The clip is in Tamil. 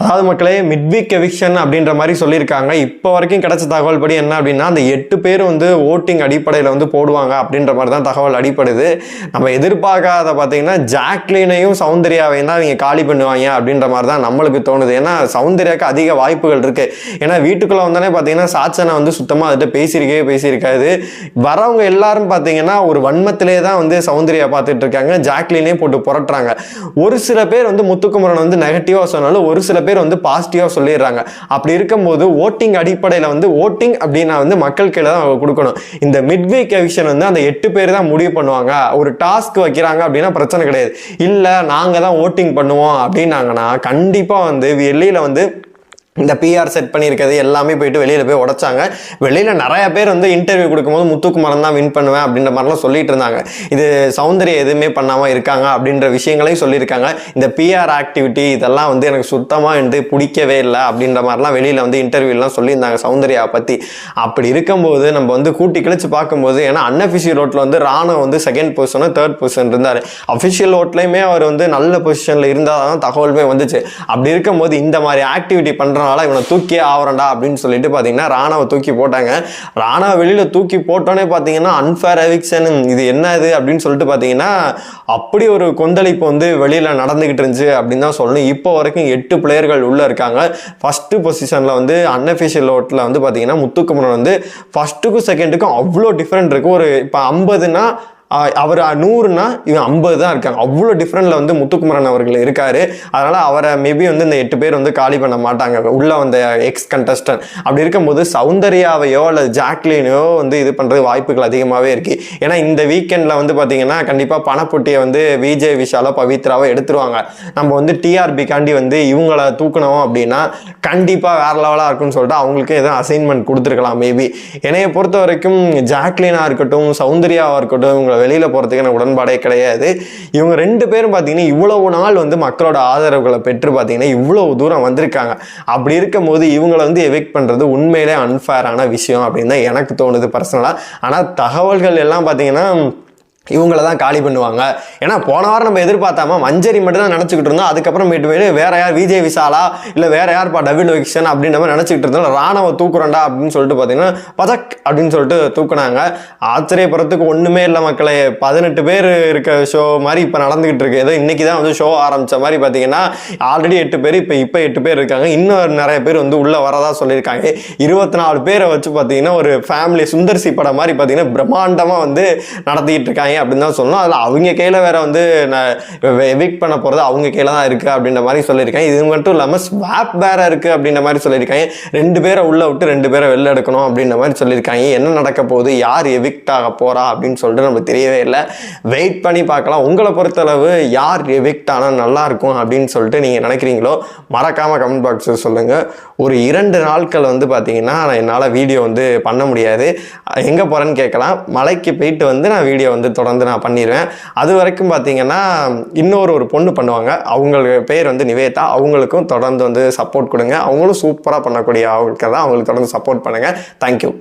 அதாவது மக்களே, மிட்வீக் எவிக்ஷன் அப்படின்ற மாதிரி சொல்லியிருக்காங்க. இப்போ வரைக்கும் கிடைச்ச தகவல் படி என்ன அப்படின்னா, அந்த 8 பேர் வந்து ஓட்டிங் அடிப்படையில் வந்து போடுவாங்க அப்படின்ற மாதிரி தான் தகவல் அடிப்படுது. நம்ம எதிர்பார்க்காத பார்த்தீங்கன்னா ஜாக்லினையும் சௌந்தர்யாவையும் தான் இவங்க காலி பண்ணுவாங்க அப்படின்ற மாதிரி தான் நம்மளுக்கு தோணுது. ஏன்னா சௌந்தர்யாவுக்கு அதிக வாய்ப்புகள் இருக்கு. ஏன்னா வீட்டுக்குள்ள வந்தானே பார்த்தீங்கன்னா சாச்சனை வந்து சுத்தமாக அதுகிட்ட பேசியிருக்காது. வரவங்க எல்லாரும் பார்த்தீங்கன்னா ஒரு வன்மத்திலே தான் வந்து சௌந்தர்யா பார்த்துட்டு இருக்காங்க. ஜாக்லினே போட்டு புரட்டுறாங்க. ஒரு சில பேர் வந்து முத்துக்குமரன் வந்து நெகட்டிவாக சொன்னாலும் ஒரு சில பேர் வந்து பாசிட்டிவா சொல்லிடுறாங்க. அப்படி இருக்கும்போது ஓட்டிங் அடிப்படையில் வந்து ஓட்டிங் அப்படின்னா வந்து மக்கள் கையில தான் கொடுக்கணும். இந்த மிட்வீக் எவிக்ஷன் வந்து அந்த 8 பேர் தான் முடிவு பண்ணுவாங்க. ஒரு டாஸ்க் வைக்கிறாங்க அப்படின்னா பிரச்சனை கிடையாது. இல்ல நாங்க தான் ஓட்டிங் பண்ணுவோம் அப்படின்னாங்கன்னா கண்டிப்பா வந்து வெளியில வந்து இந்த பிஆர் செட் பண்ணியிருக்கிறது எல்லாமே போயிட்டு வெளியில் போய் உடைச்சாங்க. வெளியில் நிறைய பேர் வந்து இன்டர்வியூ கொடுக்கும்போது முத்துக்குமரன் தான் வின் பண்ணுவேன் அப்படின்ற மாதிரிலாம் சொல்லிட்டு இருந்தாங்க. இது சௌந்தர்யா எதுவுமே பண்ணாமல் இருக்காங்க அப்படின்ற விஷயங்களையும் சொல்லியிருக்காங்க. இந்த பிஆர் ஆக்டிவிட்டி இதெல்லாம் வந்து எனக்கு சுத்தமாக வந்து பிடிக்கவே இல்லை அப்படின்ற மாதிரிலாம் வெளியில் வந்து இன்டர்வியூலாம் சொல்லியிருந்தாங்க சௌந்தர்யா பற்றி. அப்படி இருக்கும்போது நம்ம வந்து கூட்டி கழிச்சு பார்க்கும்போது, ஏன்னா அன்அஃபிஷியல் ஓட்டில் வந்து ராணா வந்து 2nd பொசிஷனும் 3rd பொசிஷன் இருந்தார். அஃபிஷியல் ஓட்லையுமே அவர் வந்து நல்ல பொசிஷனில் இருந்தால் தான் தகவலுமே வந்துச்சு. அப்படி இருக்கும்போது இந்த மாதிரி ஆக்டிவிட்டி பண்ணுற இவனை தூக்கி ஆவரண்டா அப்படின்னு சொல்லிட்டு பாத்தீங்கன்னா ராணாவை தூக்கி போட்டாங்க. ராணா வெளியில தூக்கி போட்டோன்னே பாத்தீங்கன்னா அன்ஃபேர் எவிக்ஷன், இது என்ன இது அப்படின்னு சொல்லிட்டு பாத்தீங்கன்னா அப்படி ஒரு கொந்தளிப்பு வந்து வெளியில நடந்துகிட்டு இருந்துச்சு அப்படின்னு தான் சொல்லணும். இப்போ வரைக்கும் 8 பிளேயர்கள் உள்ள இருக்காங்க. ஃபர்ஸ்ட் பொசிஷன்ல வந்து அன்அஃபிஷியல் ஓட்ல வந்து பாத்தீங்கன்னா முத்துக்குமரன் வந்து ஃபர்ஸ்ட்டுக்கும் செகண்டுக்கும் அவ்வளோ டிஃப்ரெண்ட் இருக்கு. ஒரு இப்போ 50னா அவர் 100னா இவன் 50 தான் இருக்காங்க. அவ்வளோ டிஃப்ரெண்ட்ல வந்து முத்துக்குமரன் அவர்கள் இருக்காரு. அதனால அவரை மேபி வந்து இந்த 8 பேர் வந்து காலி பண்ண மாட்டாங்க உள்ள வந்த எக்ஸ் கண்டஸ்டன்ட். அப்படி இருக்கும்போது சௌந்தர்யாவையோ அல்லது ஜாக்லினையோ வந்து இது பண்றது வாய்ப்புகள் அதிகமாகவே இருக்கு. ஏன்னா இந்த வீக்கெண்ட்ல வந்து பாத்தீங்கன்னா கண்டிப்பா பணப்பொட்டியை வந்து விஜய் விஷாலோ பவித்ராவோ எடுத்துருவாங்க. நம்ம வந்து டிஆர்பி காண்டி வந்து இவங்களை தூக்கணும் அப்படின்னா கண்டிப்பா வேற லெவலா இருக்குன்னு சொல்லிட்டு அவங்களுக்கு எதுவும் அசைன்மெண்ட் கொடுத்துருக்கலாம் மேபி. என்னைய பொறுத்த வரைக்கும் ஜாக்லினா இருக்கட்டும் சௌந்தர்யாவா இருக்கட்டும் இவங்களை வெளியில போறதுக்கு எனக்கு உடன்பாடே கிடையாது. இவங்க 2 பேரும் பாத்தீங்கன்னா இவ்வளவு நாள் வந்து மக்களோட ஆதரவுகளை பெற்று பாத்தீங்கன்னா இவ்வளவு தூரம் வந்திருக்காங்க. அப்படி இருக்கும் போது இவங்களை வந்து எவிக்ட் பண்றது உண்மையிலே அன்ஃபேரான விஷயம் அப்படின்னு தான் எனக்கு தோணுது பர்சனலா. ஆனா தகவல்கள் எல்லாம் பாத்தீங்கன்னா இவங்கள தான் காலி பண்ணுவாங்க. ஏன்னா போன வாரம் நம்ம எதிர்பார்த்தாம மஞ்சரி மட்டும் தான் நினச்சிக்கிட்டு இருந்தோம். அதுக்கப்புறம் வேற யார் விஜய் விஷாலா இல்லை வேற யார் டபுள் எவிக்ஷன் அப்படின்ற மாதிரி நினச்சிக்கிட்டு இருந்தோம். ராணாவை தூக்குறண்டா அப்படின்னு சொல்லிட்டு பார்த்தீங்கன்னா பதக் அப்படின்னு சொல்லிட்டு தூக்குனாங்க. ஆச்சரியப்படுறதுக்கு ஒன்றுமே இல்லை மக்களே. 18 பேர் இருக்க ஷோ மாதிரி இப்போ நடந்துகிட்டு இருக்கு. ஏதோ இன்னைக்கு தான் வந்து ஷோ ஆரம்பிச்ச மாதிரி பார்த்தீங்கன்னா ஆல்ரெடி 8 பேர் இப்போ 8 பேர் இருக்காங்க. இன்னும் நிறைய பேர் வந்து உள்ள வரதா சொல்லியிருக்காங்க. 24 பேரை வச்சு பார்த்தீங்கன்னா ஒரு ஃபேமிலி சுந்தர்சி படம் மாதிரி பார்த்தீங்கன்னா பிரம்மாண்டமாக வந்து நடத்திக்கிட்டு இருக்காங்க அப்படின்னு தான் சொல்லணும். அதில் அவங்க கையில் வேற வந்து எவிக்ட் பண்ண போகிறது அவங்க கையில் தான் இருக்குது அப்படின்ற மாதிரி சொல்லியிருக்காங்க. இது மட்டும் இல்லாமல் ஸ்வாப் வேற இருக்குது அப்படின்ற மாதிரி சொல்லியிருக்காங்க. 2 பேரை உள்ள விட்டு 2 பேரை வெளில எடுக்கணும் அப்படின்ற மாதிரி சொல்லியிருக்காங்க. என்ன நடக்க போகுது, யார் எவிக்ட் ஆக போறா அப்படின்னு சொல்லிட்டு நமக்கு தெரியவே இல்லை. வெயிட் பண்ணி பார்க்கலாம். உங்களை பொறுத்தளவு யார் எவிக்ட் ஆனால் நல்லா இருக்கும் அப்படின்னு சொல்லிட்டு நீங்கள் நினைக்கிறீங்களோ மறக்காம கமெண்ட் பாக்ஸில் சொல்லுங்கள். ஒரு 2 நாட்கள் வந்து பார்த்தீங்கன்னா என்னால் வீடியோ வந்து பண்ண முடியாது. எங்கே போகிறேன்னு கேட்கலாம். மலைக்கு போயிட்டு வந்து நான் வீடியோ வந்து தொடர்ந்து நான் பண்ணிடுவேன். அது வரைக்கும் பார்த்தீங்கன்னா இன்னொரு பொண்ணு பண்ணுவாங்க. அவங்களுக்கு பேர் வந்து நிவேதா. அவங்களுக்கும் தொடர்ந்து வந்து சப்போர்ட் கொடுங்க. அவங்களும் சூப்பராக பண்ணக்கூடிய அவங்களுக்கு தான் அவங்களுக்கு தொடர்ந்து சப்போர்ட் பண்ணுங்கள். தேங்க்யூ.